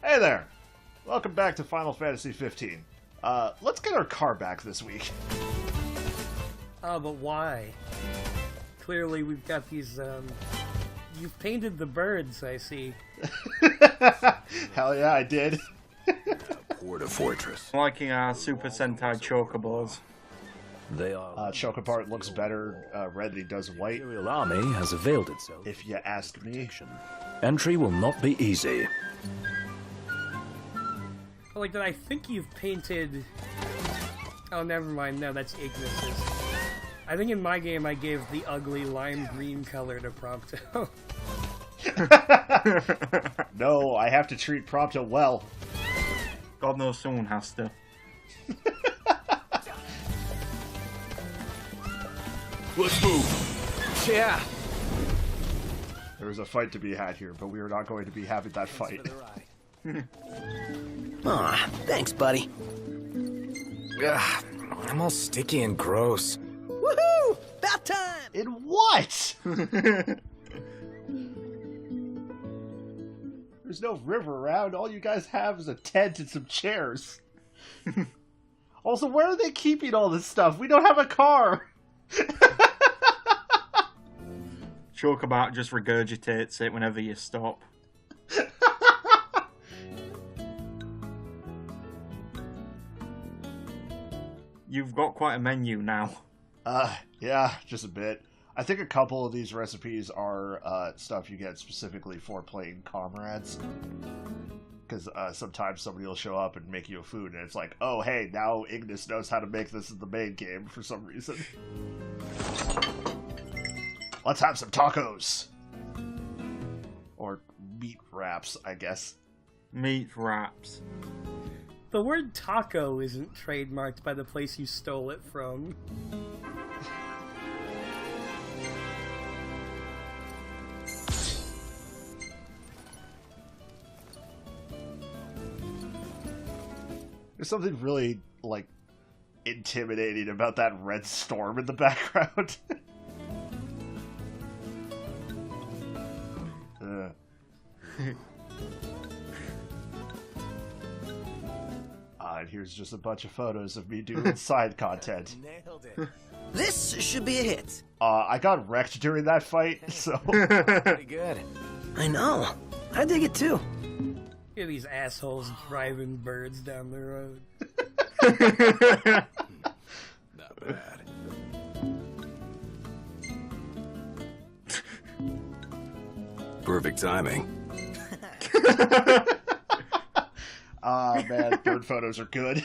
Hey there! Welcome back to Final Fantasy 15. Let's get our car back this week. Oh, but why? Clearly we've got these, you've painted the birds, I see. Hell yeah, I did. Port a fortress. I'm liking our Super Sentai Chocobos. They are. Chocopart looks better red than he does white. The Imperial Army has availed itself. If you ask me. Entry will not be easy. Oh, like that, I think you've painted... Oh, never mind. No, that's Ignis's. I think in my game I gave the ugly lime green color to Prompto. No, I have to treat Prompto well. God knows someone has to. Let's move. Yeah. There was a fight to be had here, but we are not going to be having that fight. Aw, thanks, buddy. Ugh, I'm all sticky and gross. Woohoo! About time! In what? There's no river around. All you guys have is a tent and some chairs. Also, where are they keeping all this stuff? We don't have a car. Chocobat just regurgitates it whenever you stop. You've got quite a menu now. Yeah, just a bit. I think a couple of these recipes are stuff you get specifically for playing comrades. Because sometimes somebody will show up and make you a food, and it's like, oh, hey, now Ignis knows how to make this in the main game for some reason. Let's have some tacos! Or meat wraps, I guess. Meat wraps. The word taco isn't trademarked by the place you stole it from. There's something really, like, intimidating about that red storm in the background. And here's just a bunch of photos of me doing side content. Nailed it. This should be a hit. I got wrecked during that fight, so... Pretty good. I know. I dig it too. Look at these assholes driving birds down the road. Not bad. Perfect timing. Man, bird photos are good.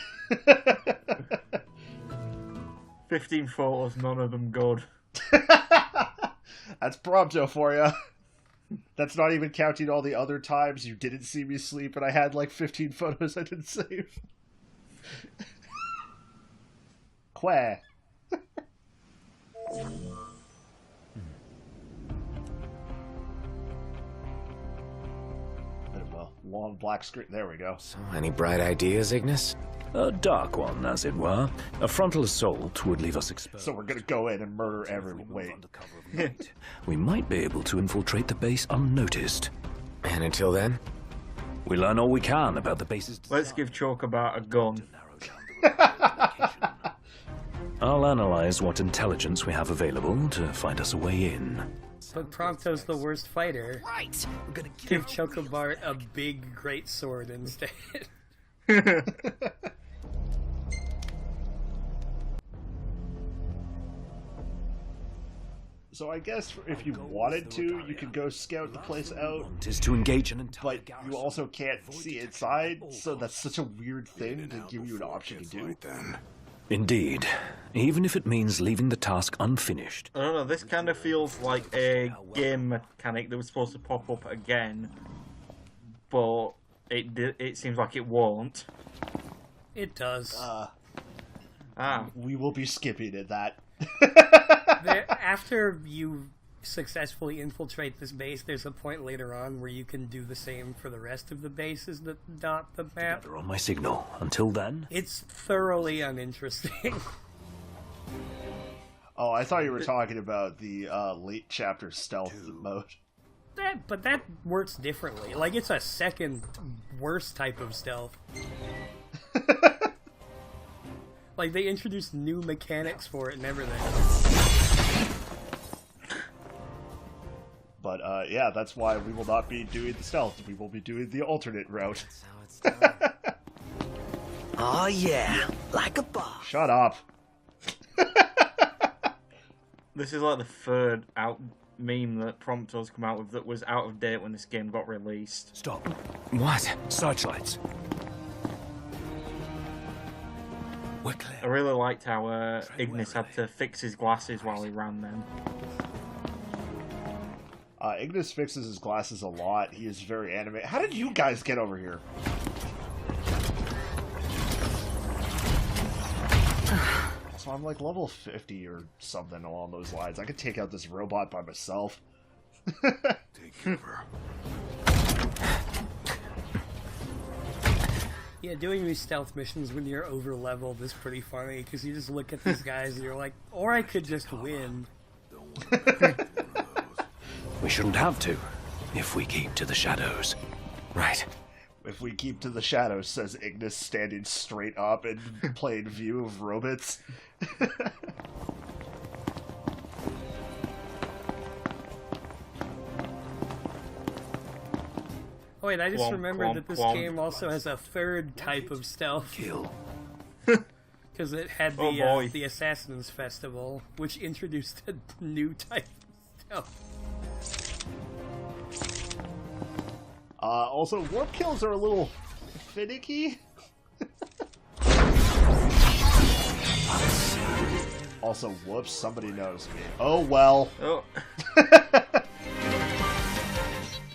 15 photos, none of them good. That's Prompto for you. That's not even counting all the other times you didn't see me sleep and I had like 15 photos I didn't save. Quah. Bit of a long black screen. There we go. So, any bright ideas, Ignis? A dark one, as it were. A frontal assault would leave us exposed. So we're gonna go in and murder everyone. Wait. We might be able to infiltrate the base unnoticed. And until then? We learn all we can about the base's... Let's give Chocobat a gun. I'll analyze what intelligence we have available to find us a way in. But Prompto's the worst fighter. Right! We're gonna Give Chocobart a big great sword instead. So I guess if you wanted to, you could go scout the place out, Is to engage an entire but you also can't see inside, so that's such a weird thing to give you an option to do. Indeed. Even if it means leaving the task unfinished. I don't know, this kind of feels like a game mechanic that was supposed to pop up again, but it seems like it won't. It does. We will be skipping at that. After you successfully infiltrate this base, there's a point later on where you can do the same for the rest of the bases that dot the map. They're on my signal. Until then... It's thoroughly uninteresting. Oh, I thought you were talking about the late chapter stealth mode. But that works differently. Like, it's a second worse type of stealth. Like, they introduced new mechanics for it and everything. But, yeah, that's why we will not be doing the stealth. We will be doing the alternate route. Oh yeah, like a boss. Shut up. This is like the third meme that Prompto's come out with that was out of date when this game got released. Stop. What? Searchlights. We're clear. I really liked how Ignis had to fix his glasses while he ran them. Ignis fixes his glasses a lot. He is very animated. How did you guys get over here? So I'm like level 50 or something along those lines. I could take out this robot by myself. Take cover. Yeah, doing these stealth missions when you're over leveled is pretty funny because you just look at these guys and you're like, or I could just win. We shouldn't have to, if we keep to the shadows. Right. If we keep to the shadows, says Ignis, standing straight up in plain view of robots. Oh wait, I just Clomp, remembered clomp, that this clomp. game also has a third type of stealth. Kill. Because it had Oh, boy. the Assassins Festival, which introduced a new type of stealth. Also, warp kills are a little finicky. Also, whoops, somebody knows me. Oh, well. Oh.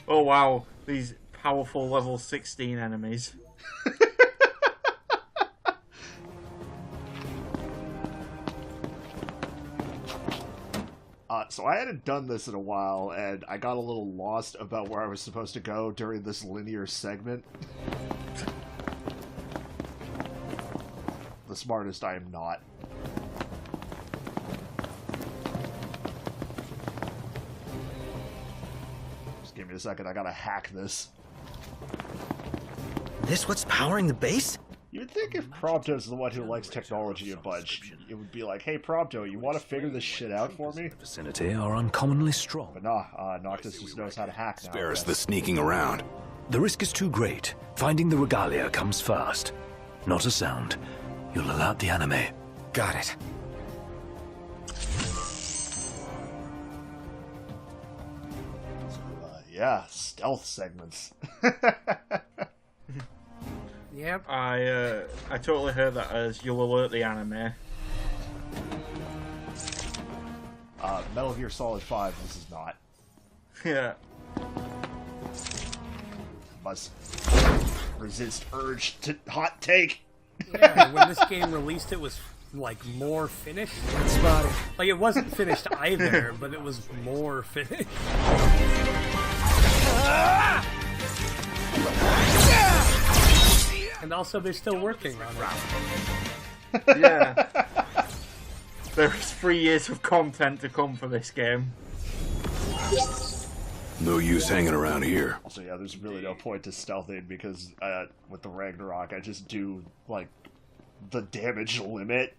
Oh wow, these powerful level 16 enemies. So I hadn't done this in a while, and I got a little lost about where I was supposed to go during this linear segment. The smartest I am not. Just give me a second, I gotta hack this. This what's powering the base? You would think if Prompto's the one who likes technology a bunch, it would be like, hey Prompto, you want to figure this shit out for me? Vicinity are uncommonly strong. But nah, Noctis just knows how to hack now. Spare us the sneaking around. The risk is too great. Finding the regalia comes first. Not a sound. You'll alert the anime. Got it. Yeah, stealth segments. Yep. I totally heard that as you'll alert the anime. Metal Gear Solid 5, this is not. Yeah. Must resist urge to hot take. Yeah, when this game released, it was like more finished. Spotted. Like it wasn't finished either, but it was more finished. And also, they're still working on it. Yeah. There is 3 years of content to come for this game. No use hanging around here. Also, yeah, there's really no point to stealthing because with the Ragnarok, I just do, like, the damage limit.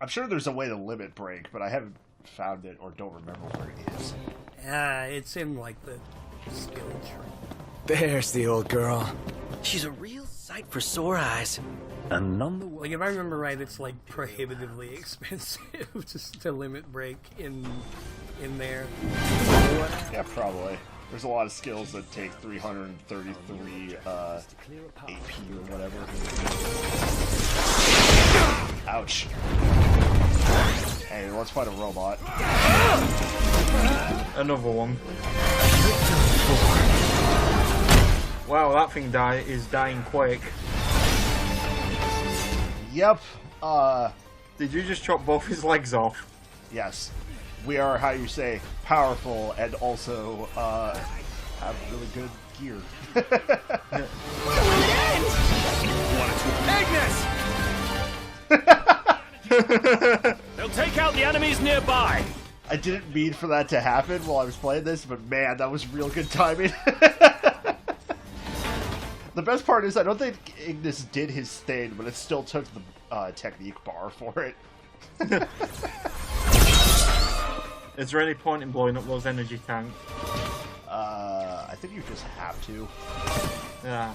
I'm sure there's a way to limit break, but I haven't found it or don't remember where it is. It's in, like, the skill tree. There's the old girl. She's a real sight for sore eyes. And none the worse. Like, if I remember right, it's, like, prohibitively expensive just to limit break in there. Yeah, probably. There's a lot of skills that take 333 AP or whatever. Ouch. Hey, let's fight a robot. Another one. Wow, that thing is dying quick. Yep. Did you just chop both his legs off? Yes. We are, how you say, powerful and also have really good gear. They'll take out the enemies nearby. I didn't mean for that to happen while I was playing this, but man, that was real good timing. The best part is I don't think Ignis did his thing, but it still took the technique bar for it. Is there any point in blowing up those energy tanks? I think you just have to. Yeah.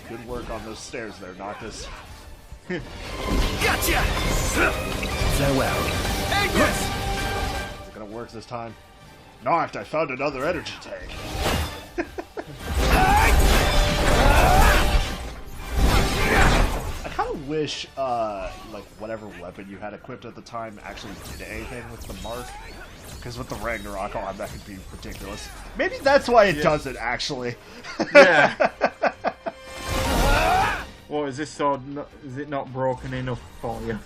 Good work on those stairs there, Noctis. Gotcha! Farewell. Ignis! Is it gonna work this time? Noct, I found another energy tank. I kind of wish, like, whatever weapon you had equipped at the time actually did anything with the mark. Because with the Ragnarok arm, that could be ridiculous. Maybe that's why it doesn't, actually. Yeah. What is this sword? Is it not broken enough for you?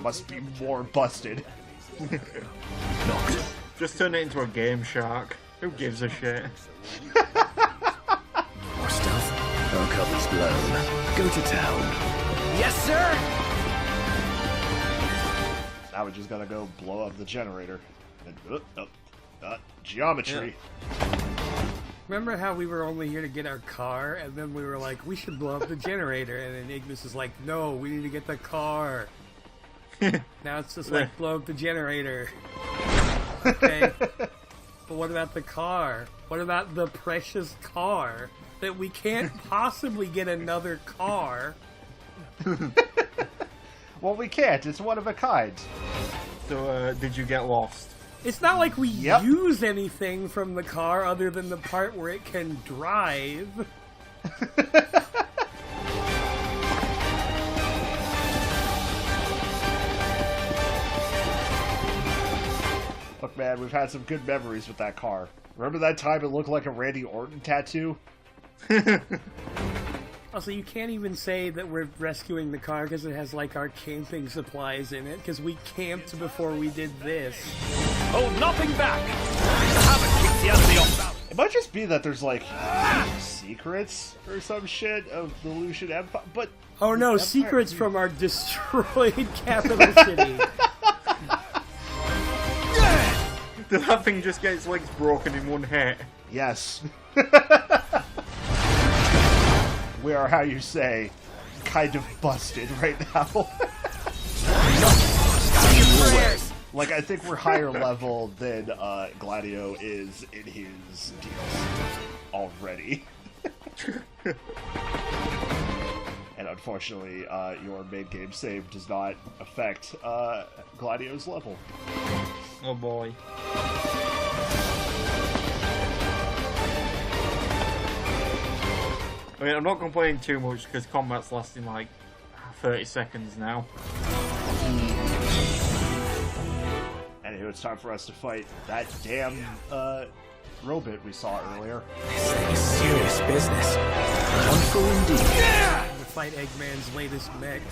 Must be more busted. Just turn it into a game shark. Who gives a shit? More stuff? Our cover's blown. Go to town. Yes, sir! Now we just gotta go blow up the generator. And, geometry. Remember how we were only here to get our car, and then we were like, we should blow up the generator, and then Ignis is like, no, we need to get the car. Now it's just like, blow up the generator. Okay. But what about the car? What about the precious car? That we can't possibly get another car. Well, we can't. It's one of a kind. So, did you get lost? It's not like we use anything from the car other than the part where it can drive. Look, man, we've had some good memories with that car. Remember that time it looked like a Randy Orton tattoo? Also, you can't even say that we're rescuing the car because it has, like, our camping supplies in it, because we camped before we did this. Hold nothing back! Haven't kicked you out of the off. It might just be that there's, like, secrets or some shit of the Lucian Empire, but... Oh no, secrets from our destroyed capital city. That thing just gets legs broken in one hit. Yes. We are, how you say, kind of busted right now. Like, I think we're higher level than Gladio is in his deals already. And unfortunately, your mid-game save does not affect Gladio's level. Oh boy. I mean, I'm not complaining too much because combat's lasting like 30 seconds now. Anywho, it's time for us to fight that damn robot we saw earlier. This thing is serious business. Wonderful indeed. To fight Eggman's latest mech.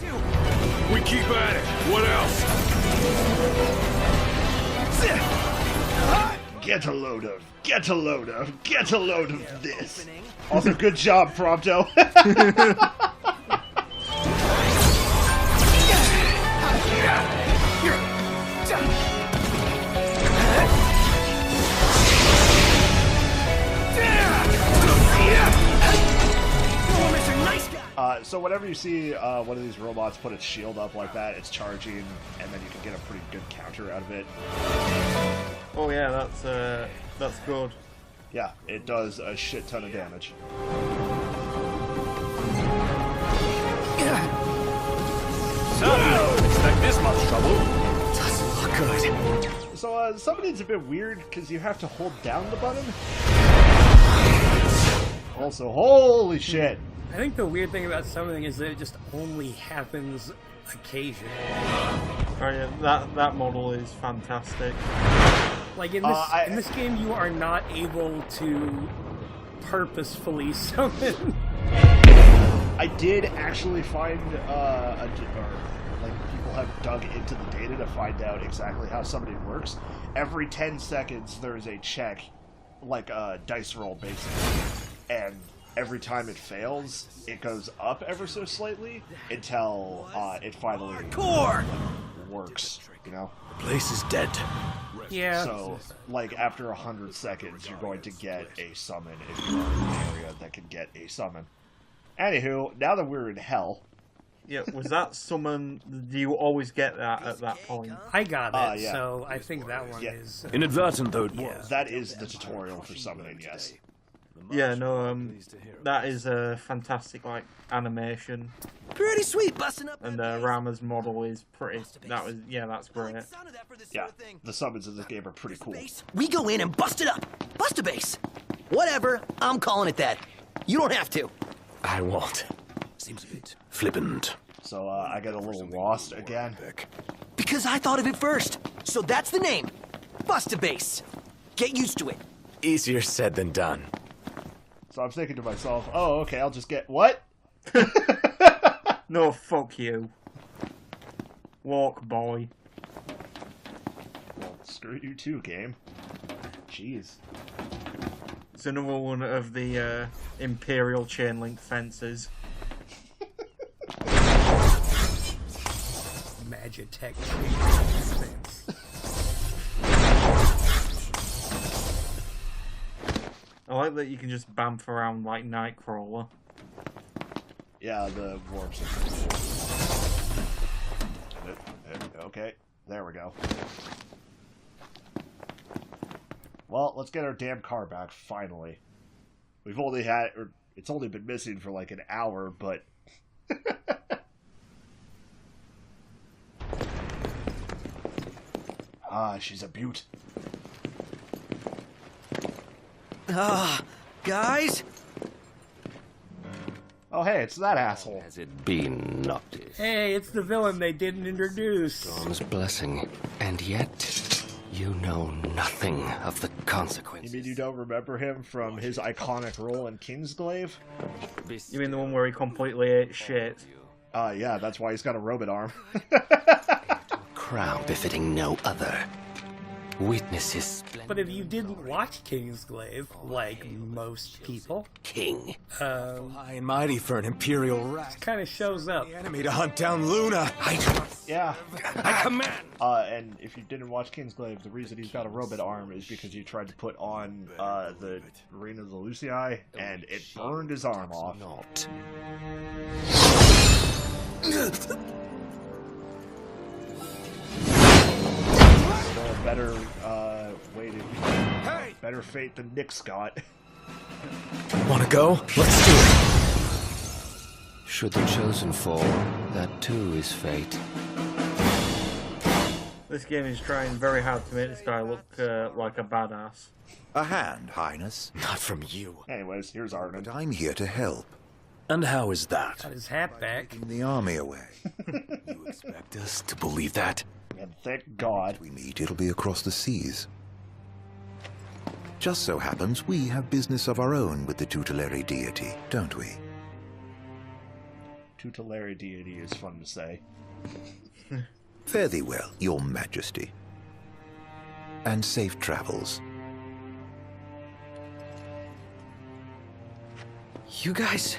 We keep at it. What else? Get a load of, get a load of, get a load of this. Also, good job, Prompto. So whenever you see one of these robots put its shield up like that, it's charging, and then you can get a pretty good counter out of it. Oh yeah, that's good. Yeah, it does a shit ton of damage. So, expect this much trouble. Doesn't look good. So summoning's a bit weird because you have to hold down the button. Also, holy shit. I think the weird thing about summoning is that it just only happens occasionally. Oh yeah, that model is fantastic. Like in this game, you are not able to purposefully summon. I did actually find, people have dug into the data to find out exactly how summoning works. Every 10 seconds, there is a check, like a dice roll, basically. And every time it fails, it goes up ever so slightly until it finally works, you know? The place is dead. Yeah. So, like, after 100 seconds, you're going to get a summon if you are in an area that can get a summon. Anywho, now that we're in hell... Yeah, was that summon... Do you always get that at that point? I got it, yeah. so I think that one Yeah. is... Inadvertent though it was. That is the tutorial for summoning, yes. Yeah, no, that is a fantastic, like, animation. Pretty sweet, busting up. And Rama's model is pretty... that's great. Yeah, the summons in this game are pretty cool. We go in and bust it up. Bust a base. Whatever, I'm calling it that. You don't have to. I won't. Seems a bit flippant. So, I get a little lost again. Because I thought of it first. So that's the name. Bust a base. Get used to it. Easier said than done. So I'm thinking to myself, oh, okay, I'll just get... What? No, fuck you. Walk, boy. Well, screw you too, game. Jeez. It's another one of the Imperial chain link fences. Magitech. I like that you can just bamf around like Nightcrawler. Yeah, the warps are pretty cool. Okay, there we go. Well, let's get our damn car back, finally. We've only had... Or it's only been missing for like an hour, but... she's a beaut. Guys? Oh, hey, it's that asshole. Has it been noticed? Hey, it's the villain they didn't introduce. Storm's blessing, and yet you know nothing of the You consequences. mean you don't remember him from his iconic role in Kingsglaive? You mean the one where he completely ate shit? Yeah, that's why he's got a robot arm. Crown befitting no other. Witness his splendor. But if you didn't watch Kingsglaive, like most people, King. High and mighty for an Imperial rat. kind of shows up. The enemy to hunt down Luna. Yeah. I command. And if you didn't watch Kingsglaive, the reason he's got a robot arm is because he tried to put on the Ring of the Lucii, and it burned his arm off. Not. So better way to better fate than Nick's got. Wanna go? Let's do it. Should the chosen fall, that too is fate. This game is trying very hard to make this guy look like a badass. A hand, Highness. Not from you. Anyways, here's Arden. But I'm here to help. And how is that? Got his hat back. Taking the army away. You expect us to believe that? And thank God. We meet, it'll be across the seas. Just so happens we have business of our own with the tutelary deity, don't we? Tutelary deity is fun to say. Fare thee well, your majesty. And safe travels. You guys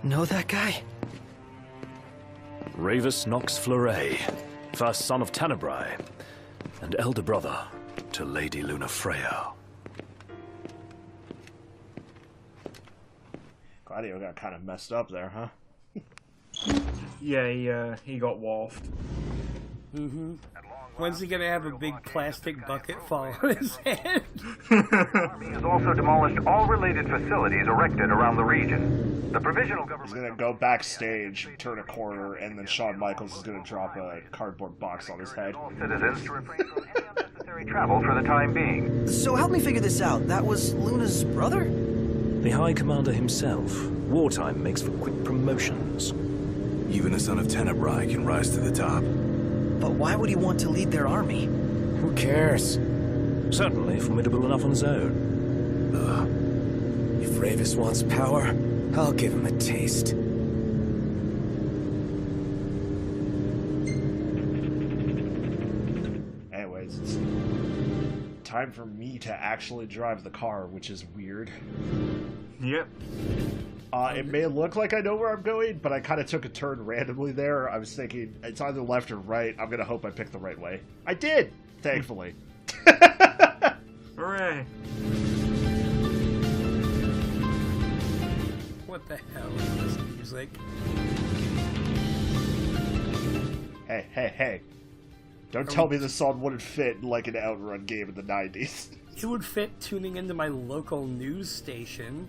know that guy? Ravus Nox Fleuret, first son of Tenebrae, and elder brother to Lady Luna Freya. Gladio got kind of messed up there, huh? Yeah, he got waffed. Mm-hmm. When's he gonna have a big plastic bucket fall on his head? Army has also demolished all related facilities erected around the region. The provisional government... He's gonna go backstage, turn a corner, and then Shawn Michaels is gonna drop a cardboard box on his head. all citizens to refrain from any unnecessary travel for the time being. So help me figure this out. That was Luna's brother? The High Commander himself. Wartime makes for quick promotions. Even a son of Tenebrae can rise to the top. But why would he want to lead their army? Who cares? Certainly formidable enough on his own. If Ravus wants power, I'll give him a taste. Anyways, it's time for me to actually drive the car, which is weird. Yep. It may look like I know where I'm going, but I kind of took a turn randomly there. I was thinking, it's either left or right. I'm going to hope I picked the right way. I did, thankfully. Hooray! What the hell is this music? Hey. Don't tell me this song wouldn't fit in like an Outrun game in the 90s. It would fit tuning into my local news station.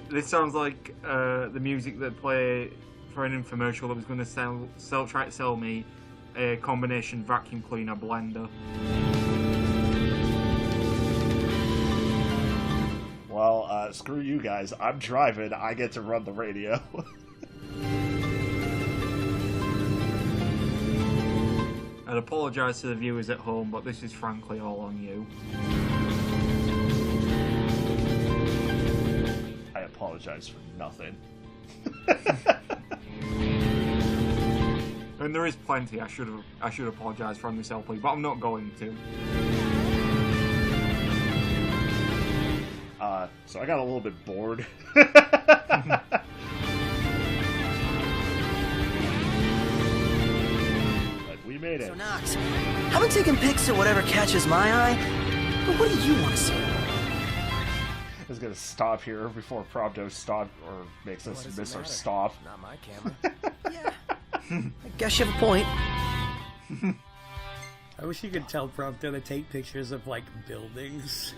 This sounds like the music that play for an infomercial that was going to try to sell me a combination vacuum cleaner blender. Well, screw you guys. I'm driving. I get to run the radio. I'd apologise to the viewers at home, but this is frankly all on you. I apologize for nothing. And there is plenty I should apologise for on this LP, but I'm not going to. So I got a little bit bored. We made it. So Knox, I've been taking pics of whatever catches my eye, but what do you want to see? I was gonna stop here before Prompto stop or makes us miss our stop. Not my camera. Yeah. I guess you have a point. I wish you could tell Prompto to take pictures of, like, buildings.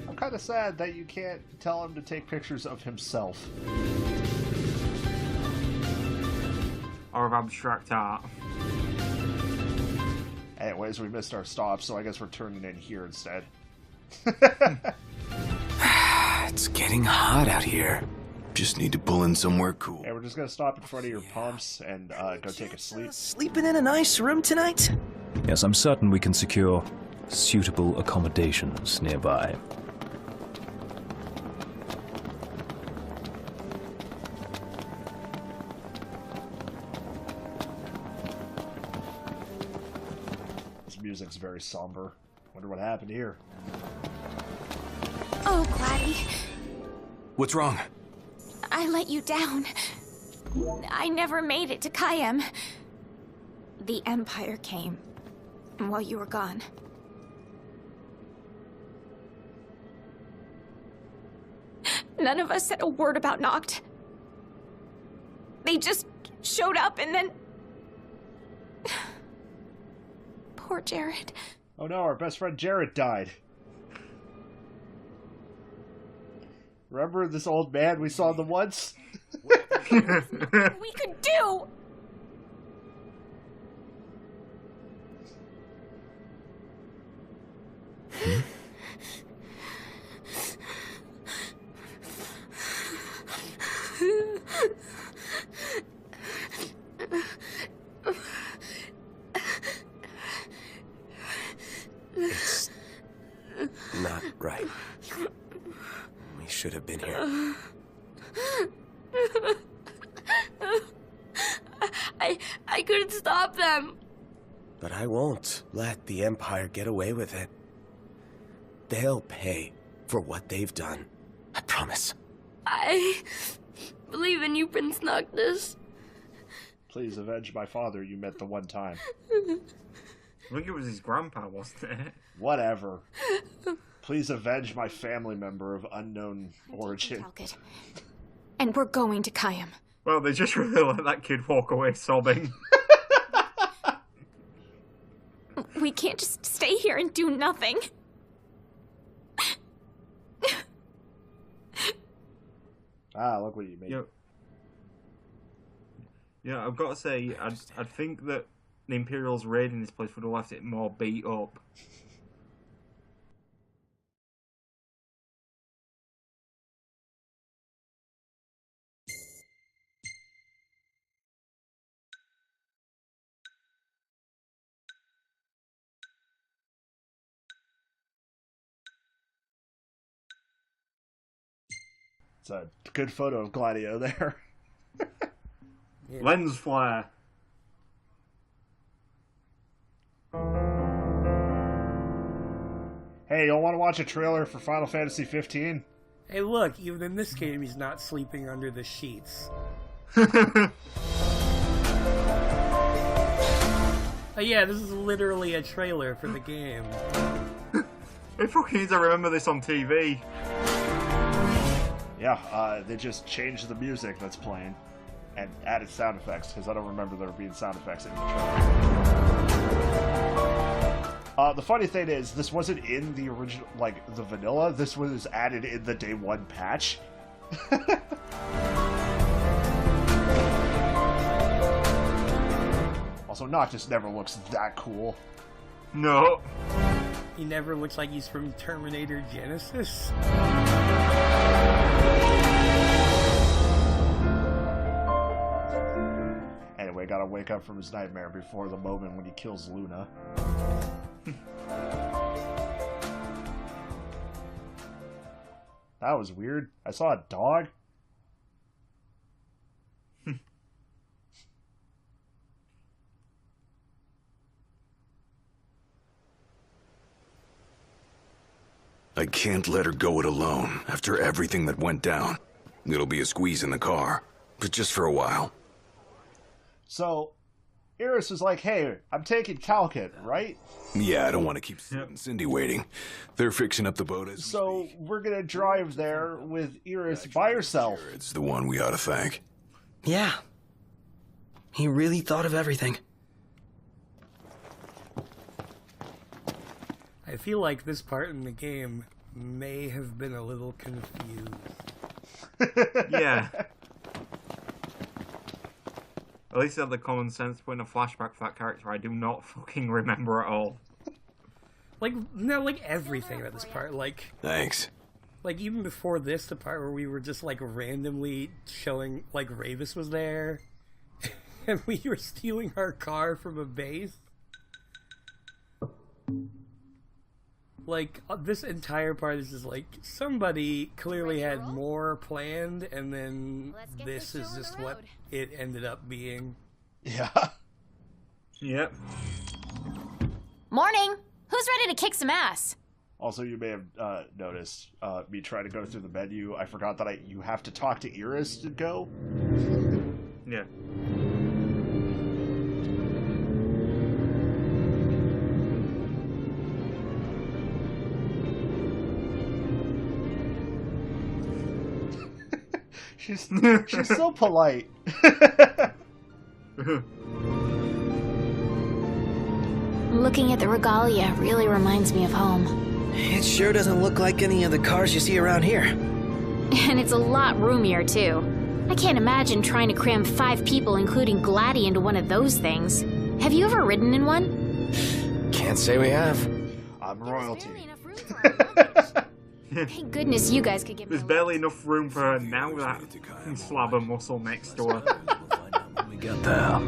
I'm kind of sad that you can't tell him to take pictures of himself. Or of abstract art. Anyways, we missed our stop, so I guess we're turning in here instead. It's getting hot out here. Just need to pull in somewhere cool. Hey, we're just gonna stop in front of your pumps and go take a sleep. Sleeping in a nice room tonight? Yes, I'm certain we can secure suitable accommodations nearby. This music's very somber. Wonder what happened here. Oh, Gladdy. What's wrong? I let you down. I never made it to Kayem. The Empire came while you were gone. None of us said a word about Noct. They just showed up and then... Poor Jared. Oh no, our best friend Jared died. Remember this old man we saw the once? We could do! It's not right. We should have been here. I couldn't stop them. But I won't let the Empire get away with it. They'll pay for what they've done. I promise. I believe in you, Prince Noctis. Please avenge my father you met the one time. I think it was his grandpa, wasn't it? Whatever. Please avenge my family member of unknown origin. And we're going to Kayem. Well, they just really let that kid walk away sobbing. We can't just stay here and do nothing. Ah, look what you made. Yeah, I've got to say, I'd think that the Imperials raiding this place would have left it more beat up. It's a good photo of Gladio there. Yeah. Lens flare. Hey, you want to watch a trailer for Final Fantasy 15? Hey, look, even in this game, he's not sleeping under the sheets. Oh yeah, this is literally a trailer for the game. It fucking is, I remember this on TV. Yeah, they just changed the music that's playing and added sound effects, because I don't remember there being sound effects in the trailer. The funny thing is, this wasn't in the original, like, the vanilla. This was added in the day one patch. Also, Noctis never looks that cool. No. He never looks like he's from Terminator Genesis. Anyway, gotta wake up from his nightmare before the moment when he kills Luna. That was weird. I saw a dog. I can't let her go it alone after everything that went down. It'll be a squeeze in the car, but just for a while. So, Iris was like, hey, I'm taking Calcut, right? Yeah, I don't want to keep Sid and Cindy waiting. They're fixing up the boat as So, we're gonna drive there with Iris by herself. it's the one we ought to thank. Yeah. He really thought of everything. I feel like this part in the game may have been a little confused. Yeah. At least I had the common sense to put in a flashback for that character I do not fucking remember at all. Like, no, like everything about this part. Like, Thanks. like even before this, the part where we were just like randomly showing, like Ravis was there, and we were stealing our car from a base. Like, this entire part is just like, somebody clearly had more planned, and then this is just what it ended up being. Yeah. Yep. Morning! Who's ready to kick some ass? Also, you may have noticed me trying to go through the menu. I forgot that you have to talk to Iris to go. Yeah. She's so polite. Looking at the regalia really reminds me of home. It sure doesn't look like any of the cars you see around here. And it's a lot roomier, too. I can't imagine trying to cram 5 people, including Gladdy, into one of those things. Have you ever ridden in one? Can't say we have. I'm royalty. Thank goodness you guys could give me There's barely enough room for her now with that slab of muscle next to her. We got that.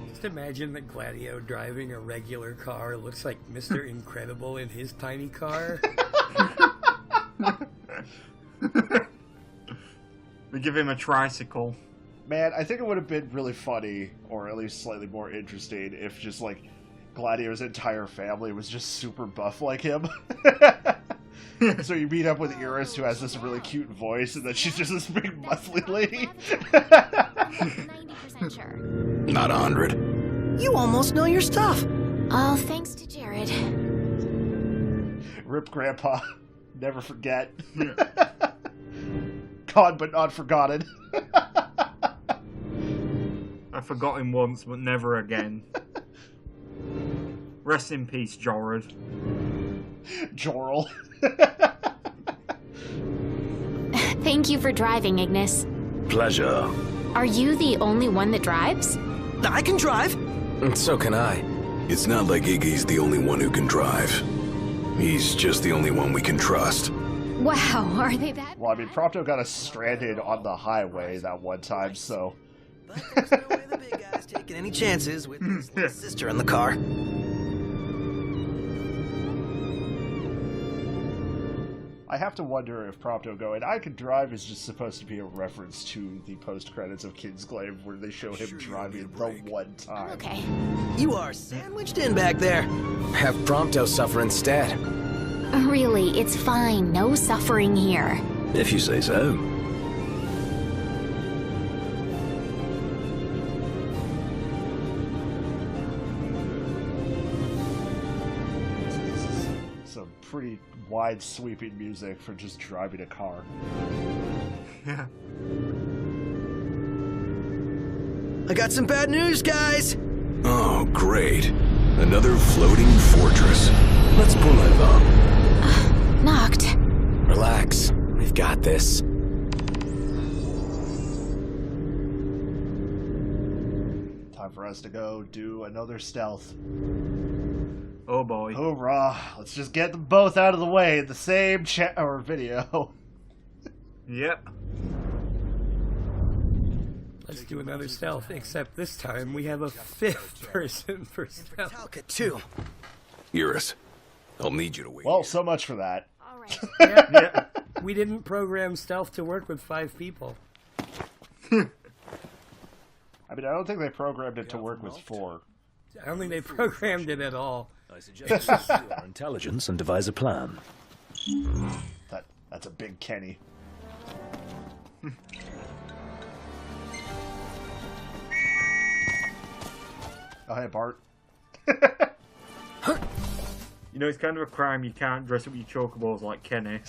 Just imagine that Gladio driving a regular car looks like Mr. Incredible in his tiny car. We give him a tricycle. Man, I think it would have been really funny, or at least slightly more interesting, if just, like, Gladio's entire family was just super buff like him. So you meet up with Iris, who has this really cute voice, and then she's just this big muscly lady. 90% sure. Not 100. You almost know your stuff. All thanks to Jared. Rip Grandpa. Never forget. Gone but not forgotten. I forgot him once, but never again. Rest in peace, Jorell. Jorell. Thank you for driving, Ignis. Pleasure. Are you the only one that drives? I can drive. And so can I. It's not like Iggy's the only one who can drive. He's just the only one we can trust. Wow, are they that Well, I mean, Prompto got us stranded on the highway that one time, so... But there's no way the big guy's taking any chances with his little sister in the car. I have to wonder if Prompto going, I can drive is just supposed to be a reference to the post-credits of Kingsglaive where they show him driving the one time. Okay. You are sandwiched in back there. Have Prompto suffer instead. Really, it's fine. No suffering here. If you say so. Some pretty wide sweeping music for just driving a car. Yeah. I got some bad news, guys. Oh, great. Another floating fortress. Let's pull over. Knocked. Relax. We've got this. Time for us to go do another stealth. Oh boy. Hoorah! Let's just get them both out of the way in the same chat or video. Yep. Let's do another stealth, except this time we have a 5th person for stealth. Talca too. Iris, I'll need you to wait. Well, so much for that. Alright. Yeah. We didn't program stealth to work with 5 people. I mean, I don't think they programmed it to work with 4. I don't think they programmed it at all. I suggest you use your intelligence and devise a plan. That's a big Kenny. Oh, hey, Bart. You know, it's kind of a crime you can't dress up your chocobos like Kenny.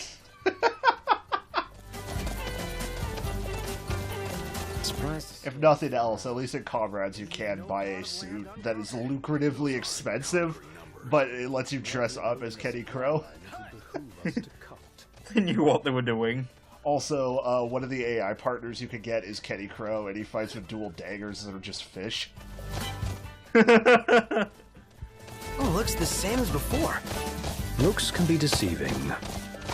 If nothing else, at least in Comrades you can buy a suit that is lucratively expensive, but it lets you dress up as Kenny Crow. They knew what they were doing. Also, one of the AI partners you can get is Kenny Crow, and he fights with dual daggers that are just fish. Oh, looks the same as before. Looks can be deceiving.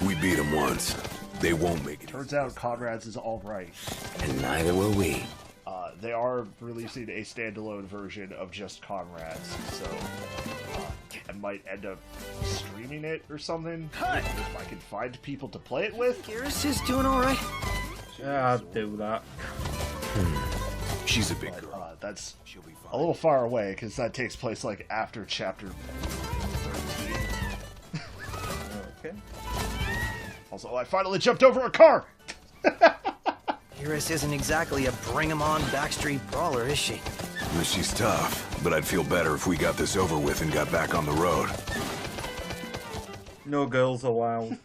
We beat them once. They won't make it. Turns out Comrades is alright. And neither will we. They are releasing a standalone version of just Comrades, so I might end up streaming it or something if I can find people to play it with. Iris is doing alright. Yeah, I'd do that. She's a big girl. That's a little far away, because that takes place, like, after chapter 13. Okay. Also, I finally jumped over a car! Iris isn't exactly a bring-em-on backstreet brawler, is she? She's tough, but I'd feel better if we got this over with and got back on the road. No girls allowed.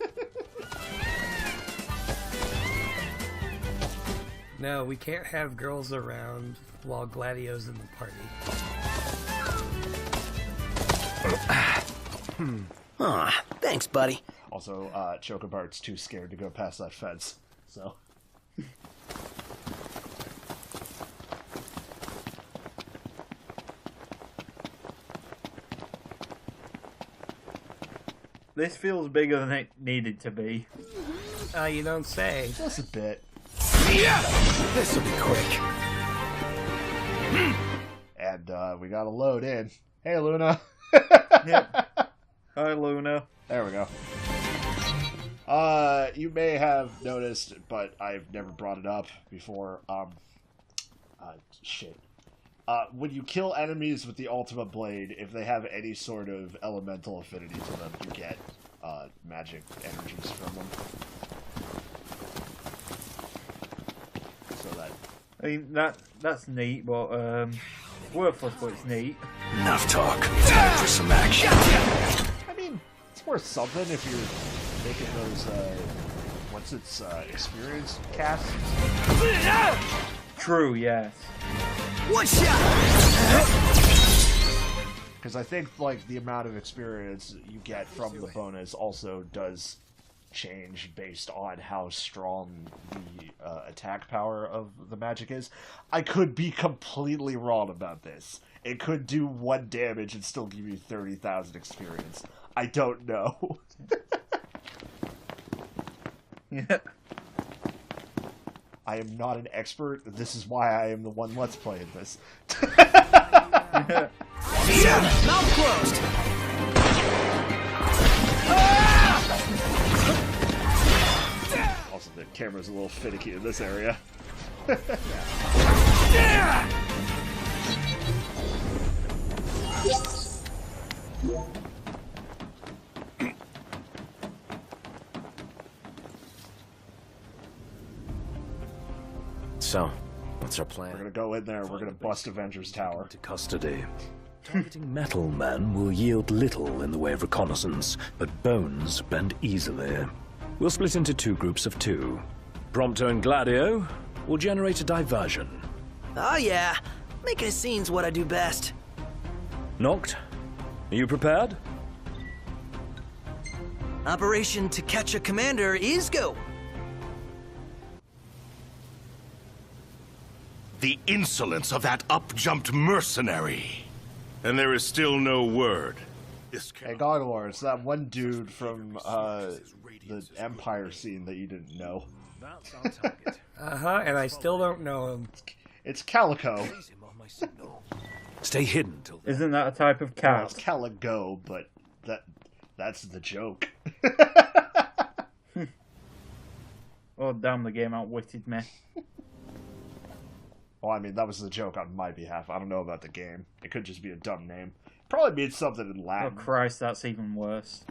No, we can't have girls around while Gladio's in the party. Aw, thanks, buddy. Also, Chocobart's too scared to go past that fence, so... This feels bigger than it needed to be. You don't say. Just a bit. Yeah! This'll be quick. And, we gotta load in. Hey, Luna! Yep. Hi, Luna. There we go. You may have noticed, but I've never brought it up before, shit. When you kill enemies with the Ultima Blade, if they have any sort of elemental affinity to them, you get, magic energies from them. So that... I mean, that's neat, but, worthless, but it's neat. Enough talk. Time for some action. I mean, it's worth something if you're making those, experience casts. True, yes. One shot! Because I think, like, the amount of experience you get from the bonus also does change based on how strong the attack power of the magic is. I could be completely wrong about this. It could do 1 damage and still give you 30,000 experience. I don't know. Yeah. I am not an expert. This is why I am the one let's playing this. Mouth closed! The camera's a little finicky in this area. So, what's our plan? We're gonna go in there, we're gonna bust Avengers Tower. To custody. Targeting metal men will yield little in the way of reconnaissance, but bones bend easily. We'll split into 2 groups of 2. Prompto and Gladio will generate a diversion. Oh yeah, making a scene's what I do best. Noct, are you prepared? Operation To Catch a Commander is go. The insolence of that up-jumped mercenary. And there is still no word. Hey, Godwar, it's that one dude from the Empire scene that you didn't know. And I still don't know him. It's Calico. Stay hidden till. Isn't that a type of cat? Well, it's Caligo, but that's the joke. Oh damn! The game outwitted me. Well, I mean, that was the joke on my behalf. I don't know about the game. It could just be a dumb name. Probably means something in Oh Latin. Christ, that's even worse.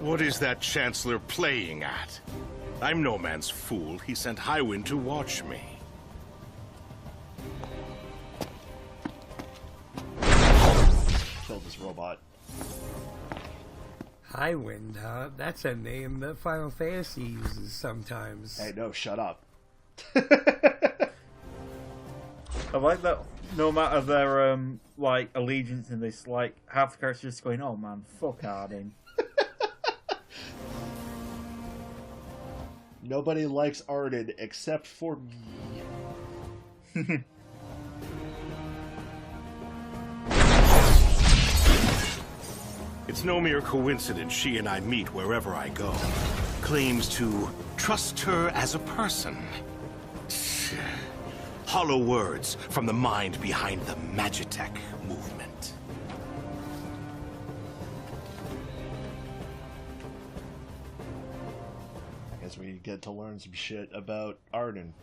What is that Chancellor playing at? I'm no man's fool. He sent Highwind to watch me. Kill this robot. Highwind, huh? That's a name that Final Fantasy uses sometimes. Hey, no, shut up. I like that. No matter their like allegiance in this, like half the characters just going, "Oh man, fuck Harding." Nobody likes Arden except for me. It's no mere coincidence she and I meet wherever I go. Claims to trust her as a person. Hollow words from the mind behind the Magitech movement. I guess we get to learn some shit about Arden.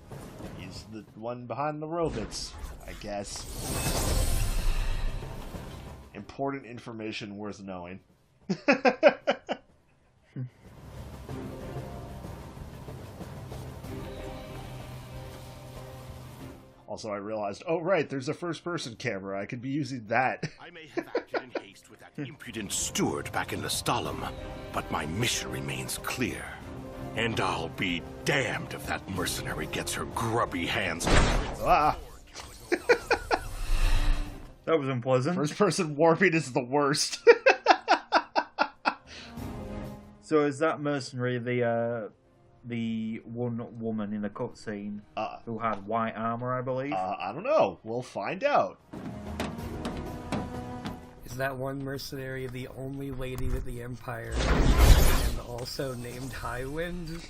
He's the one behind the robots, I guess. Important information worth knowing. Also, I realized, oh right, there's a first-person camera. I could be using that. I may have acted in haste with that impudent steward back in Lestalem, but my mission remains clear. And I'll be damned if that mercenary gets her grubby hands on Ah! That was unpleasant. First-person warping is the worst. So is that mercenary the one woman in the cutscene who had white armor, I believe? I don't know. We'll find out. Is that one mercenary the only lady that the Empire and also named Highwind?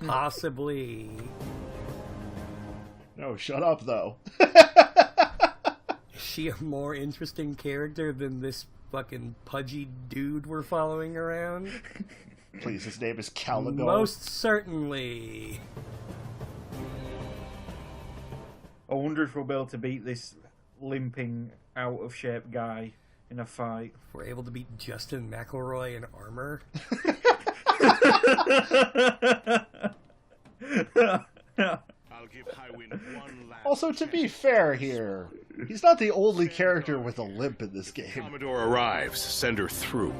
Possibly. No, shut up, though. Is she a more interesting character than this fucking pudgy dude we're following around? Please, his name is Caligo. Most certainly. I wonder if we'll be able to beat this limping, out-of-shape guy in a fight. If we're able to beat Justin McElroy in armor. I'll give Highwind one last Also, to be fair here, he's not the only character with a limp in this game. Commodore arrives, send her through.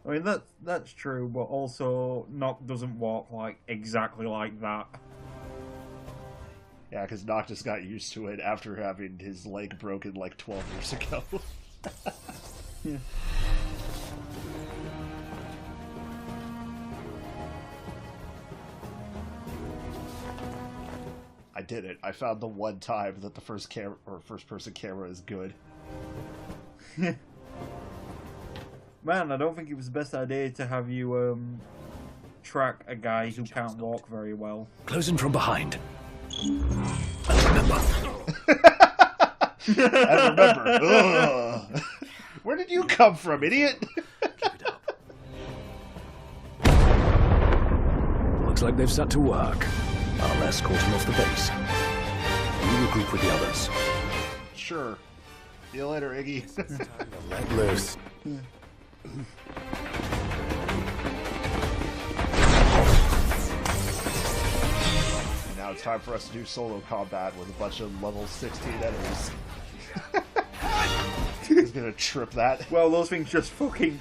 I mean, that's true, but also Noct doesn't walk like exactly like that. Yeah, because Noctis got used to it after having his leg broken like 12 years ago. Yeah. I did it. I found the one time that the first-person camera is good. Man, I don't think it was the best idea to have you track a guy who can't walk very well. Closing from behind. And remember, ugh. Where did you come from, idiot? Looks like they've set to work. I'll escort him off the base. You regroup with the others. Sure. See you later, Iggy. Let loose. Now it's time for us to do solo combat with a bunch of level 16 enemies. He's gonna trip that. Well, those things just fucking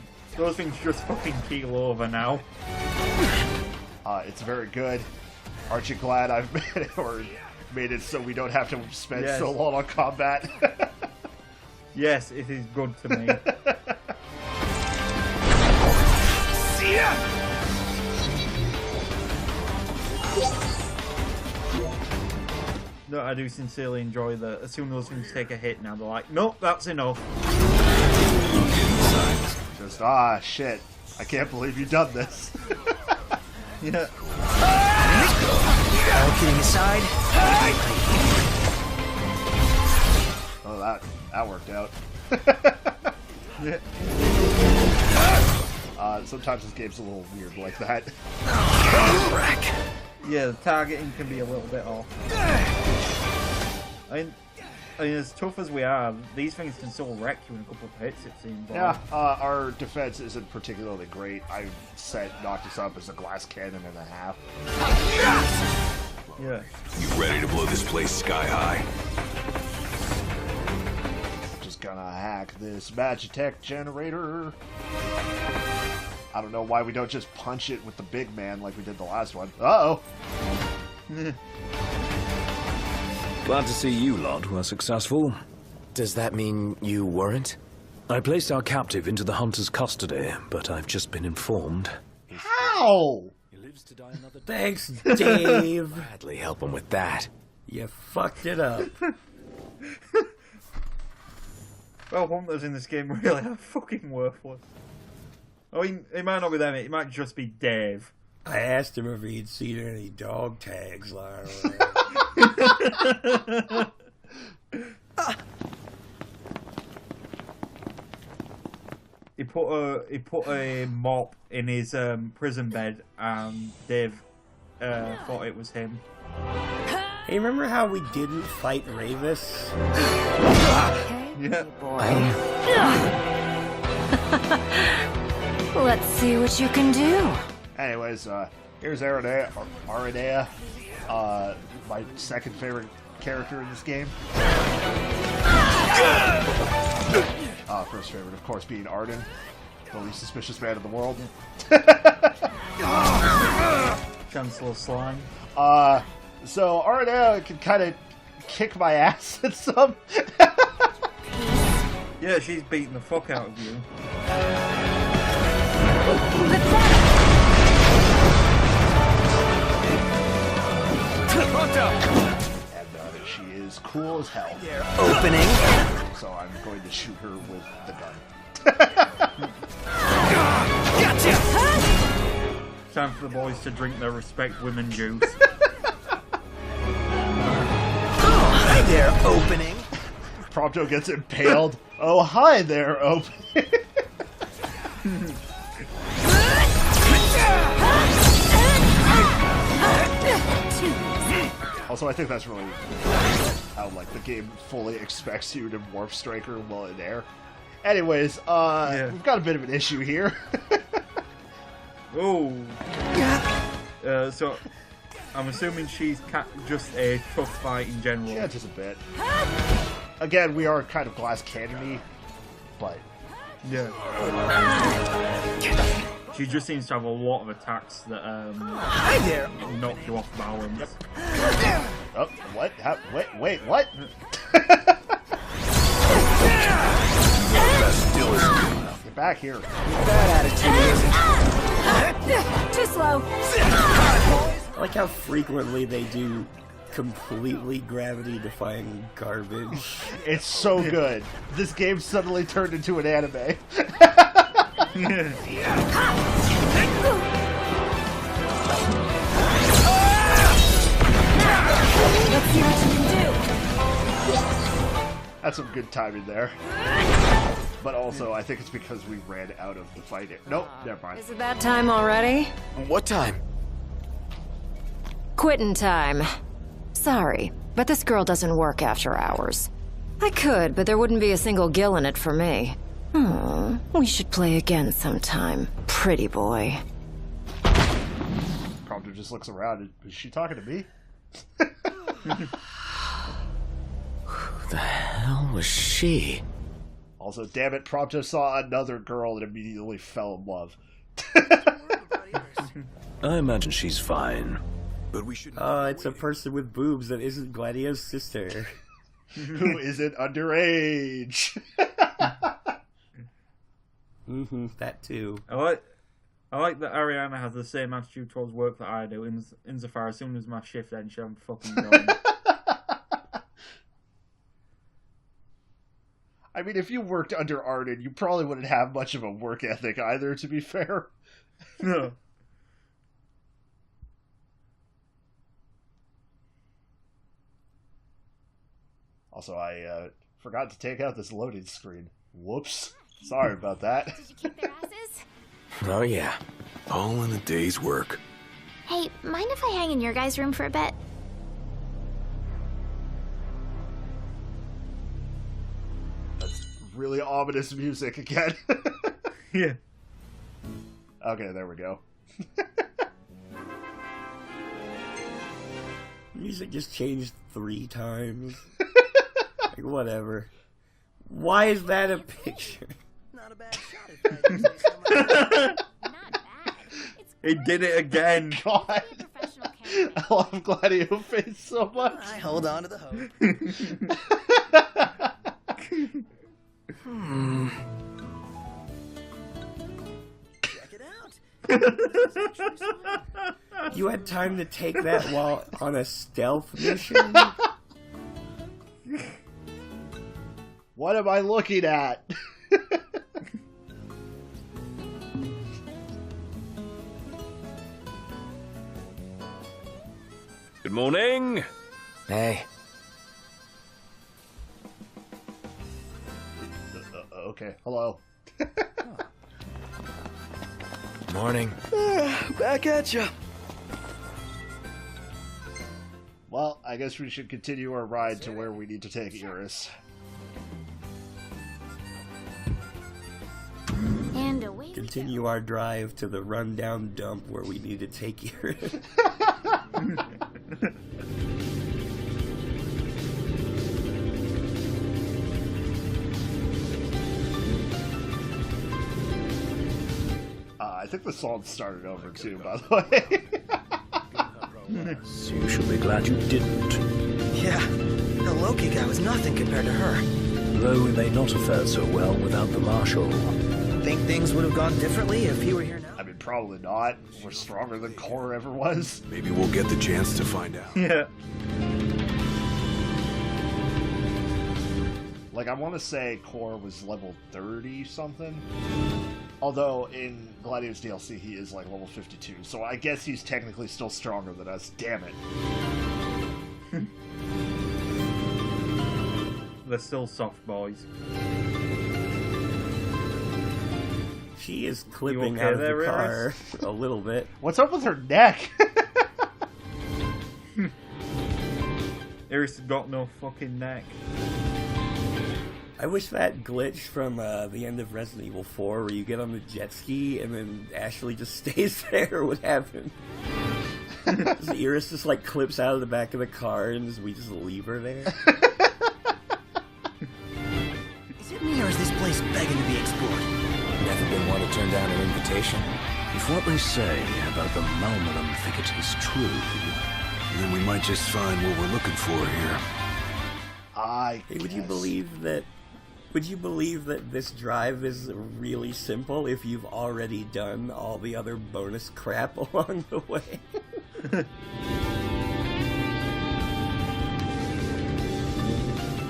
keel over now. It's very good. Aren't you glad I've made it so we don't have to spend so long on combat? Yes, it is good to me. See ya! No, I do sincerely enjoy that. As soon as those things take a hit now, they're like, nope, that's enough. Just, shit. I can't believe you've done this. Yeah. All kidding aside. Oh, that worked out. Yeah. Sometimes this game's a little weird like that. Yeah, the targeting can be a little bit off. I mean, as tough as we are, these things can still wreck you in a couple of hits, it seems like. Yeah, our defense isn't particularly great. I've knocked us up as a glass cannon and a half. Yeah. You ready to blow this place sky high? Just gonna hack this Magitech generator. I don't know why we don't just punch it with the big man like we did the last one. Uh-oh! Glad to see you lot were successful. Does that mean you weren't? I placed our captive into the hunter's custody, but I've just been informed. How? He lives to die another day. Thanks, Dave. Gladly help him with that. You fucked it up. Well, hunters in this game really are fucking worthless. I mean, it might not be them, it might just be Dave. I asked him if he'd seen any dog tags lying around. He put a mop in his prison bed, and Dave thought it was him. Hey, remember how we didn't fight Ravis? Yeah. Let's see what you can do. Anyways, here's Aranea, my second favorite character in this game. First favorite, of course, being Arden, the least suspicious man in the world. Chancellor Slime. So Aranea can kind of kick my ass at some. Yeah, she's beating the fuck out of you. And she is cool as hell. Opening. So I'm going to shoot her with the gun. Gotcha. Time for the boys to drink their respect women juice. Hi there, opening. Prompto gets impaled. Oh, hi there, opening. Also, I think that's really how, like, the game fully expects you to warp strike her while in air. Anyways, we've got a bit of an issue here. Oh. So, I'm assuming she's just a tough fight in general. Yeah, just a bit. Again, we are kind of glass cannon-y, but... Yeah. She just seems to have a lot of attacks that Hi there. knock you off balance. Yep. Oh, what? Wait, what? Get back here. That attitude. Too slow. I like how frequently they do completely gravity-defying garbage. It's so good. This game suddenly turned into an anime. Let's see what you can do. That's some good timing there. But also, I think it's because we ran out of the fight. Nope, never mind. Is it that time already? What time? Quitting time. Sorry, but this girl doesn't work after hours. I could, but there wouldn't be a single gill in it for me. We should play again sometime, pretty boy. Prompto just looks around. Is she talking to me? Who the hell was she? Also, damn it, Prompto saw another girl and immediately fell in love. I imagine she's fine. But we should. It's a person with boobs that isn't Gladio's sister. Who isn't underage. That too. I like that Ariana has the same attitude towards work that I do, insofar as soon as my shift ends, I'm fucking going. I mean, if you worked under Arden, you probably wouldn't have much of a work ethic either, to be fair. No. Also, I forgot to take out this loading screen. Whoops. Sorry about that. Did you kick their asses? Oh, yeah. All in a day's work. Hey, mind if I hang in your guys' room for a bit? That's really ominous music again. Yeah. Okay, there we go. Music just changed 3 times. Like, whatever. Why is that a picture? Not a bad shot if I do say so myself. Not bad. It's He did it again. God. professional camera. I love Gladio face so much. I hold on to the hope. Check it out. You had time to take that while on a stealth mission? What am I looking at? Good morning. Hey. Okay, hello. Morning. Back at ya. Well, I guess we should continue our ride to where we need to take Iris. And away we Continue our drive to the rundown dump where we need to take Iris. I think the song started over too, by the way. You should be glad you didn't. Yeah, the Loki guy was nothing compared to her. Though we may not have fared so well without the Marshal. Think things would have gone differently if he were here now? I mean, probably not. We're stronger than Core ever was. Maybe we'll get the chance to find out. Yeah. Like, I want to say Core was level 30 something. Although in Gladio's DLC he is like level 52, so I guess he's technically still stronger than us. Damn it. They're still soft boys. She is clipping okay out of there, the car Iris? a little bit. What's up with her neck? Iris has got no fucking neck. I wish that glitch from the end of Resident Evil 4 where you get on the jet ski and then Ashley just stays there would happen. Iris just like clips out of the back of the car and we just leave her there. Is it me or is this place begging to be explored? Never been one to turn down an invitation. If what they say about the Malmalum thicket is true, then we might just find what we're looking for here. Hey, would you believe that this drive is really simple if you've already done all the other bonus crap along the way?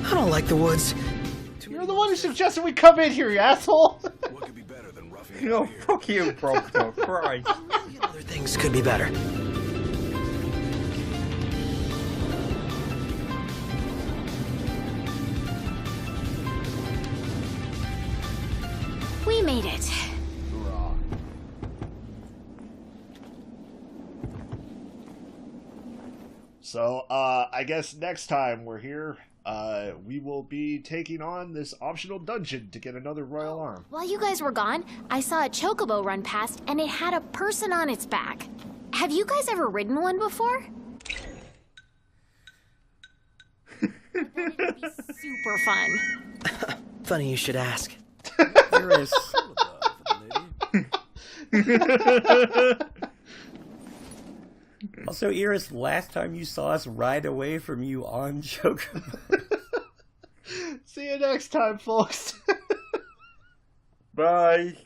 I don't like the woods. You're the one who suggested we come in here, you asshole! What could be better than roughing it Oh, out here? fuck you, Proctor. Christ. Other things could be better. made it. Hoorah. So, I guess next time we're here, we will be taking on this optional dungeon to get another royal arm. While you guys were gone, I saw a chocobo run past, and it had a person on its back. Have you guys ever ridden one before? It would be super fun. Funny you should ask. Iris. Also, Iris, last time you saw us ride away from you on Chocobo. See you next time, folks. Bye.